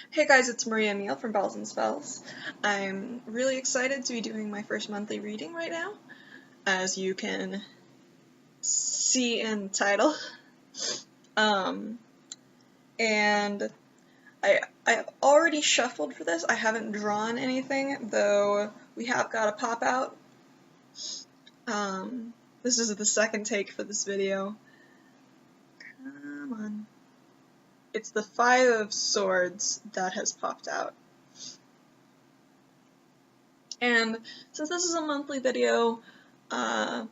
Hey guys, it's Maria Neal from Bells and Spells. I'm really excited to be doing my first monthly reading right now, as you can see in the title. And I've already shuffled for this. I haven't drawn anything, though we have got a pop out. This is the second take for this video. Come on. It's the Five of Swords that has popped out. And since this is a monthly video, it's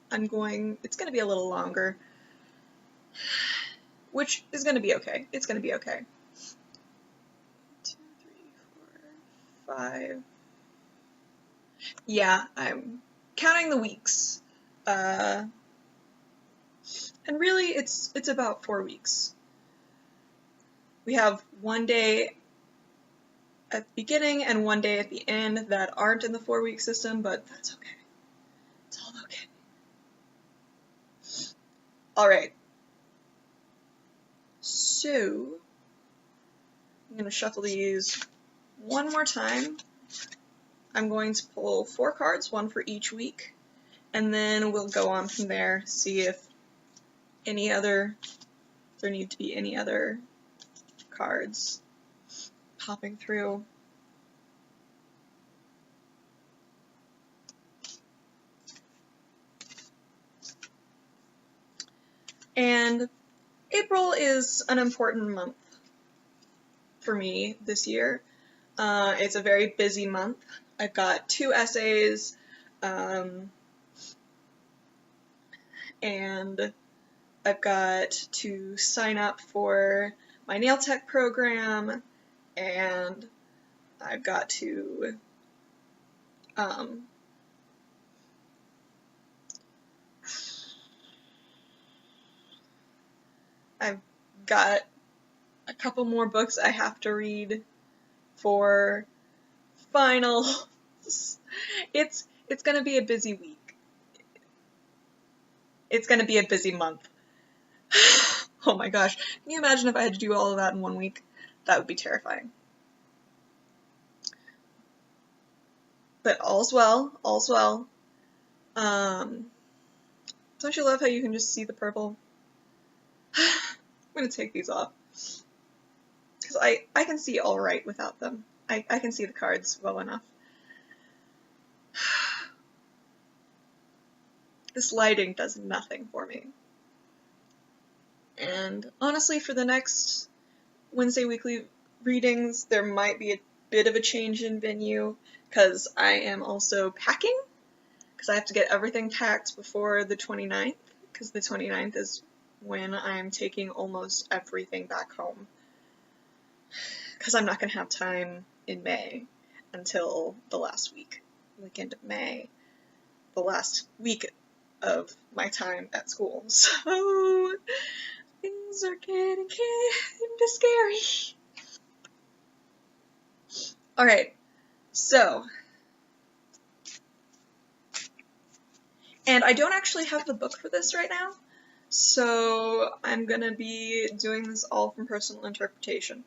going to be a little longer, which is going to be okay. It's going to be okay. 2, 3, 4, 5. Yeah, I'm counting the weeks. And really, it's about 4 weeks. We have one day at the beginning and one day at the end that aren't in the 4-week system, but that's okay. It's all okay. Alright. So, I'm going to shuffle these one more time. I'm going to pull 4 cards, one for each week, and then we'll go on from there, see if there need to be any other cards popping through. And April is an important month for me this year. It's a very busy month. I've got 2 essays, and I've got to sign up for my nail tech program, and I've got to I've got a couple more books I have to read for finals. It's gonna be a busy week. It's gonna be a busy month. Oh my gosh, can you imagine if I had to do all of that in 1 week? That would be terrifying. But all's well, all's well. Don't you love how you can just see the purple? I'm gonna take these off, because I can see all right without them. I can see the cards well enough. This lighting does nothing for me. And honestly, for the next Wednesday weekly readings, there might be a bit of a change in venue, because I am also packing, because I have to get everything packed before the 29th, because the 29th is when I'm taking almost everything back home, because I'm not going to have time in May until the last week, like end of May, the last week of my time at school. So things are getting kind of scary. Alright, so, and I don't actually have the book for this right now, so I'm gonna be doing this all from personal interpretation.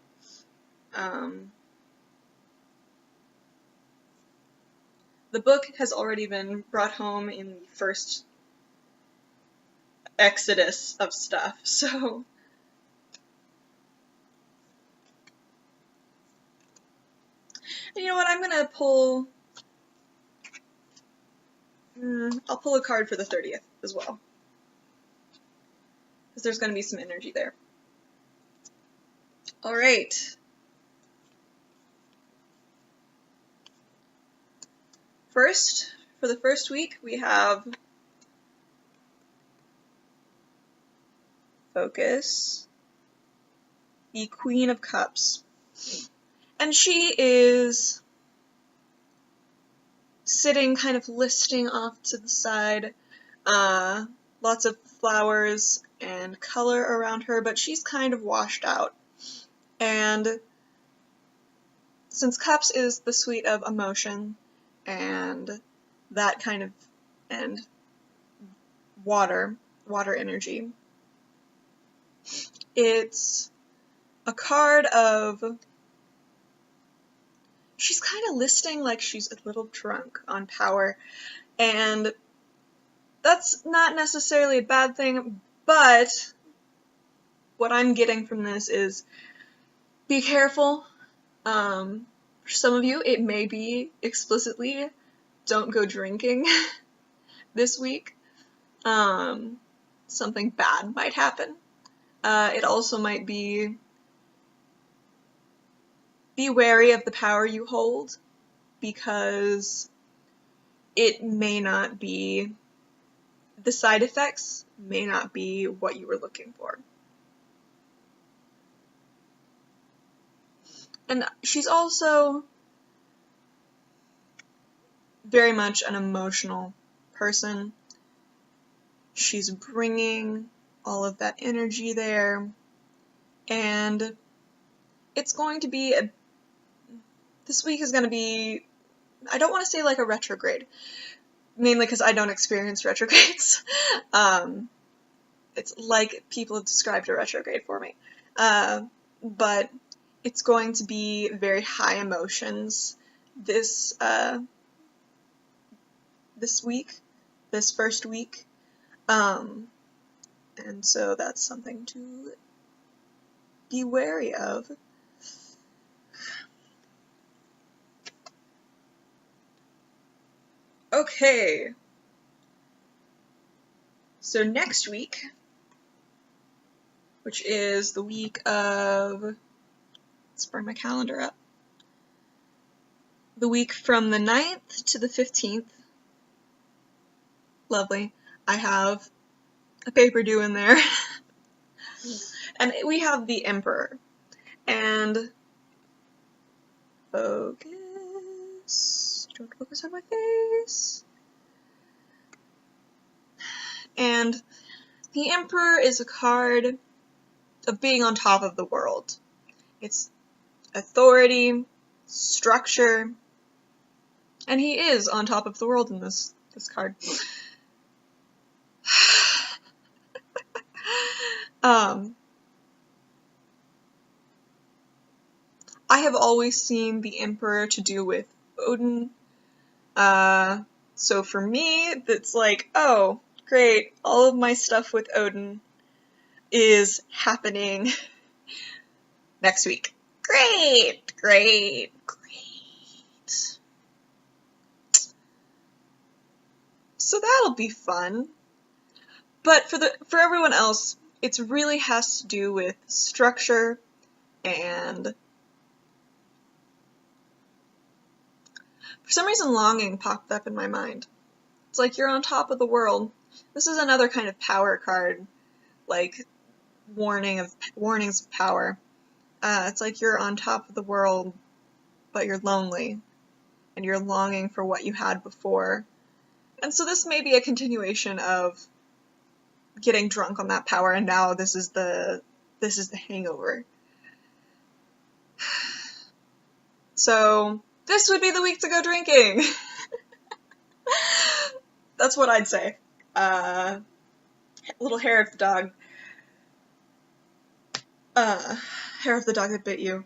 The book has already been brought home in the first exodus of stuff, so you know what, I'm gonna pull, I'll pull a card for the 30th as well, because there's gonna be some energy there. Alright. First, for the first week, we have focus, the Queen of Cups. And she is sitting kind of listing off to the side, lots of flowers and color around her, but she's kind of washed out. And since Cups is the suite of emotion and that kind of, and water energy, it's a card of she's kind of listing like she's a little drunk on power, and that's not necessarily a bad thing, but what I'm getting from this is be careful. For some of you, it may be explicitly don't go drinking this week. Something bad might happen. It also might be wary of the power you hold, because it may not be, the side effects may not be what you were looking for. And she's also very much an emotional person. She's bringing all of that energy there, and it's going to be this week is going to be, I don't want to say like a retrograde, mainly because I don't experience retrogrades. It's like people have described a retrograde for me. But it's going to be very high emotions this week, this first week. And so that's something to be wary of. Okay. So next week, which is the week of, let's bring my calendar up, the week from the 9th to the 15th, lovely, I have a paper due in there, and we have the Emperor, and focus, don't focus on my face, and the Emperor is a card of being on top of the world. It's authority, structure, and he is on top of the world in this card. I have always seen the Emperor to do with Odin, so for me, it's like, oh, great, all of my stuff with Odin is happening next week. Great, great, great. So that'll be fun. But for everyone else, it really has to do with structure, and for some reason longing popped up in my mind. It's like you're on top of the world. This is another kind of power card, like warnings of power. It's like you're on top of the world, but you're lonely, and you're longing for what you had before. And so this may be a continuation of getting drunk on that power, and now this is the hangover. So this would be the week to go drinking. That's what I'd say. Little hair of the dog. Hair of the dog that bit you.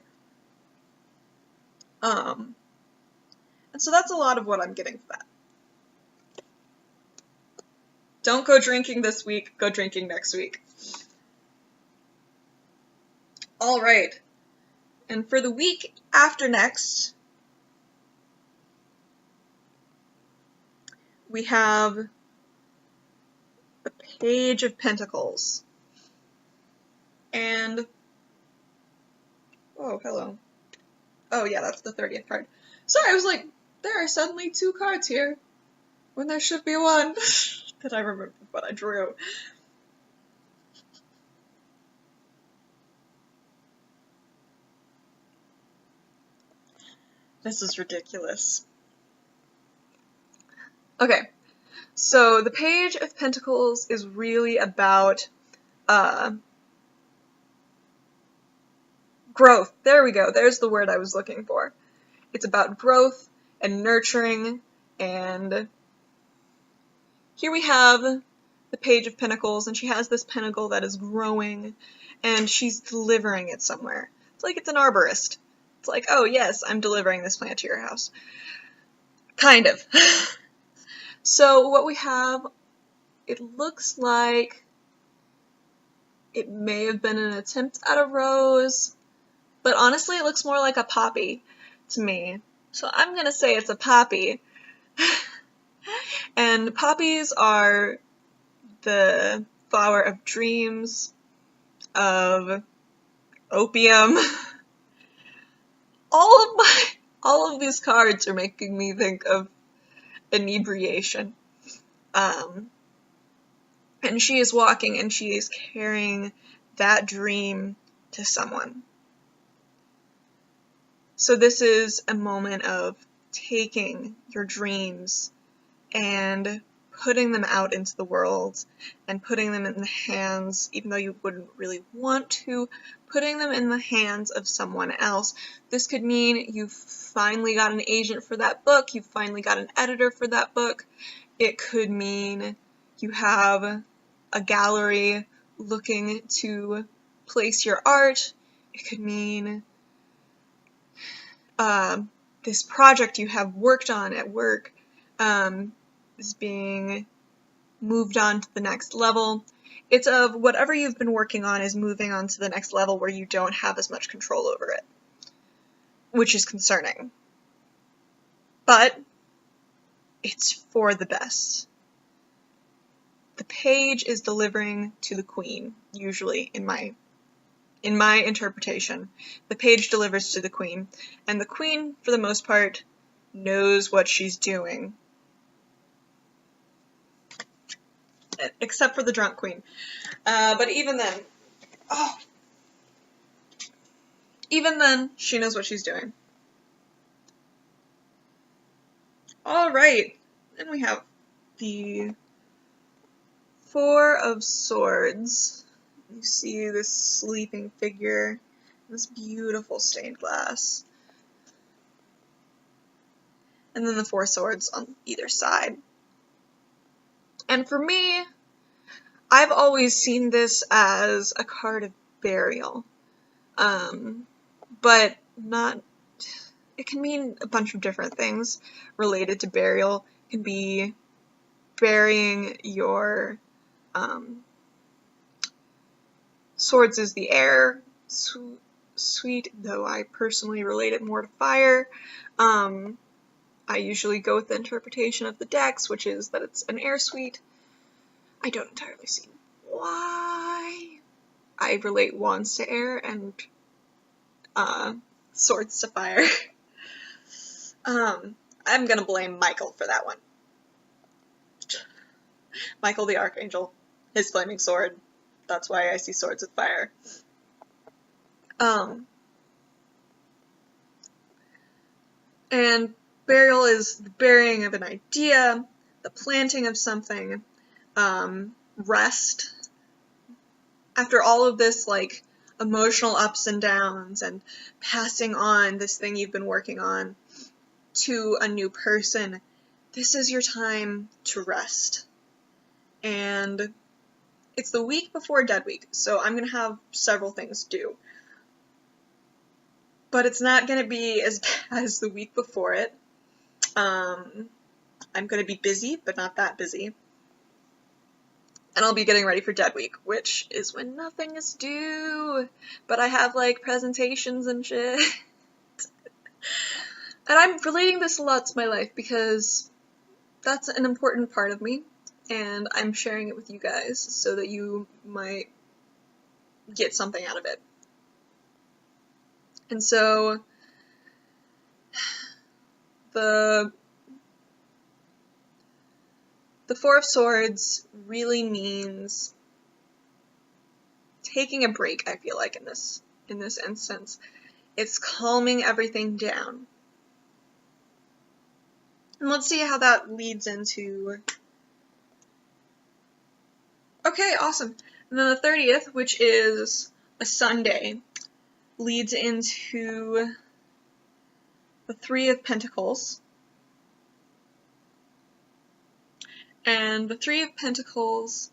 And so that's a lot of what I'm getting for that. Don't go drinking this week, go drinking next week. Alright. And for the week after next, we have the Page of Pentacles. And, oh, hello. Oh yeah, that's the 30th card. Sorry, I was like, there are suddenly 2 cards here, when there should be 1. That I remember what I drew. This is ridiculous. Okay, so the Page of Pentacles is really about growth. There we go. There's the word I was looking for. It's about growth and nurturing, and here we have the Page of Pentacles, and she has this pentacle that is growing, and she's delivering it somewhere. It's like it's an arborist. It's like, oh yes, I'm delivering this plant to your house. Kind of. So what we have, it looks like it may have been an attempt at a rose, but honestly it looks more like a poppy to me. So I'm gonna say it's a poppy. And poppies are the flower of dreams, of opium. All of these cards are making me think of inebriation. And she is walking and she is carrying that dream to someone. So this is a moment of taking your dreams and putting them out into the world and putting them in the hands, even though you wouldn't really want to, putting them in the hands of someone else. This could mean you finally got an agent for that book, you finally got an editor for that book. It could mean you have a gallery looking to place your art. It could mean this project you have worked on at work is being moved on to the next level. It's of whatever you've been working on is moving on to the next level where you don't have as much control over it, which is concerning. But it's for the best. The page is delivering to the queen, usually in my interpretation. The page delivers to the queen, and the queen, for the most part, knows what she's doing. Except for the drunk queen. But even then, she knows what she's doing. Alright, then we have the Four of Swords. You see this sleeping figure, this beautiful stained glass. And then the Four Swords on either side. And for me, I've always seen this as a card of burial. But not, it can mean a bunch of different things related to burial. It can be burying your, swords is the air, sweet, though I personally relate it more to fire. I usually go with the interpretation of the decks, which is that it's an air suite. I don't entirely see why. I relate wands to air and swords to fire. I'm gonna blame Michael for that one. Michael the Archangel, his flaming sword. That's why I see swords with fire. And burial is the burying of an idea, the planting of something, rest. After all of this, like, emotional ups and downs and passing on this thing you've been working on to a new person, this is your time to rest. And it's the week before Dead Week, so I'm going to have several things due. But it's not going to be as bad as the week before it. I'm going to be busy, but not that busy. And I'll be getting ready for Dead Week, which is when nothing is due. But I have, like, presentations and shit. And I'm relating this a lot to my life because that's an important part of me. And I'm sharing it with you guys so that you might get something out of it. And so, the Four of Swords really means taking a break, I feel like, in this instance. It's calming everything down. And let's see how that leads into... Okay, awesome. And then the 30th, which is a Sunday, leads into the Three of Pentacles. And the Three of Pentacles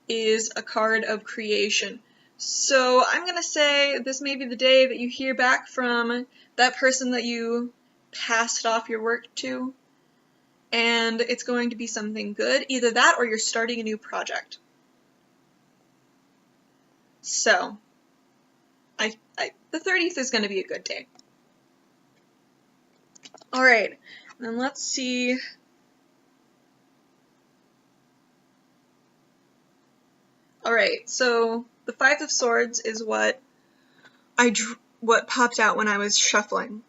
is a card of creation. So I'm gonna say this may be the day that you hear back from that person that you passed off your work to, and it's going to be something good. Either that or you're starting a new project. So, the 30th is going to be a good day. Alright, then let's see. Alright, so the Five of Swords is what popped out when I was shuffling.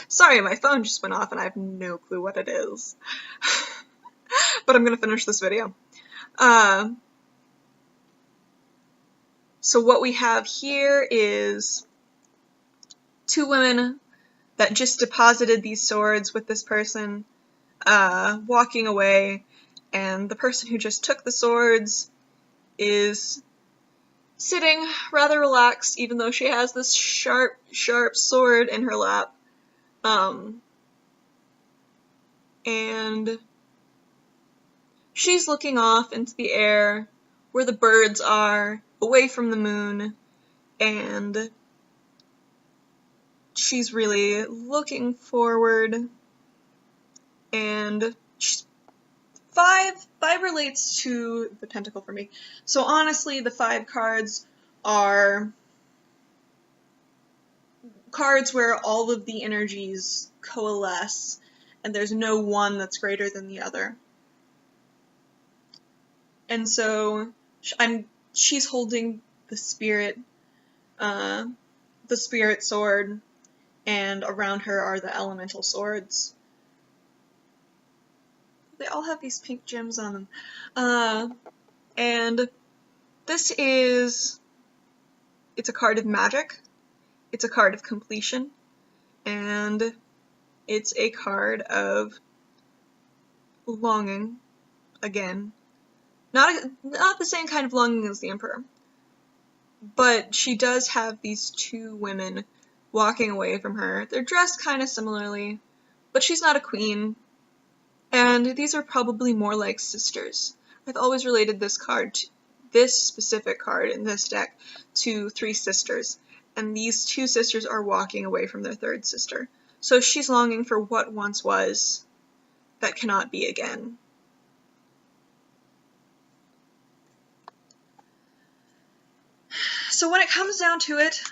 Sorry, my phone just went off and I have no clue what it is. But I'm gonna finish this video. So what we have here is two women that just deposited these swords with this person walking away, and the person who just took the swords is sitting rather relaxed, even though she has this sharp sword in her lap. And she's looking off into the air where the birds are, away from the moon, and she's really looking forward. And five relates to the pentacle for me. So honestly, the 5 cards are cards where all of the energies coalesce, and there's no one that's greater than the other. And so she's holding the spirit sword, and around her are the elemental swords. They all have these pink gems on them. And this it's a card of magic, it's a card of completion, and it's a card of longing, again. Not the same kind of longing as the Emperor, but she does have these two women walking away from her. They're dressed kind of similarly, but she's not a queen, and these are probably more like sisters. I've always related this specific card in this deck to 3 sisters, and these 2 sisters are walking away from their 3rd sister. So she's longing for what once was that cannot be again. So when it comes down to it,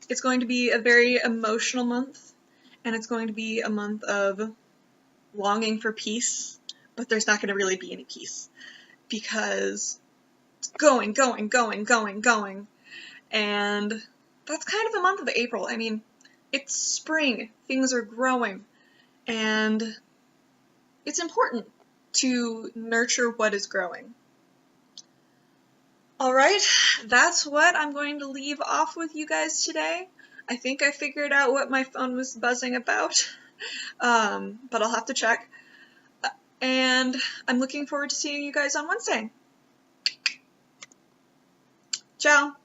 it's going to be a very emotional month, and it's going to be a month of longing for peace, but there's not going to really be any peace, because it's going, and that's kind of the month of April. I mean, it's spring, things are growing, and it's important to nurture what is growing. Alright, that's what I'm going to leave off with you guys today. I think I figured out what my phone was buzzing about, but I'll have to check. And I'm looking forward to seeing you guys on Wednesday. Ciao!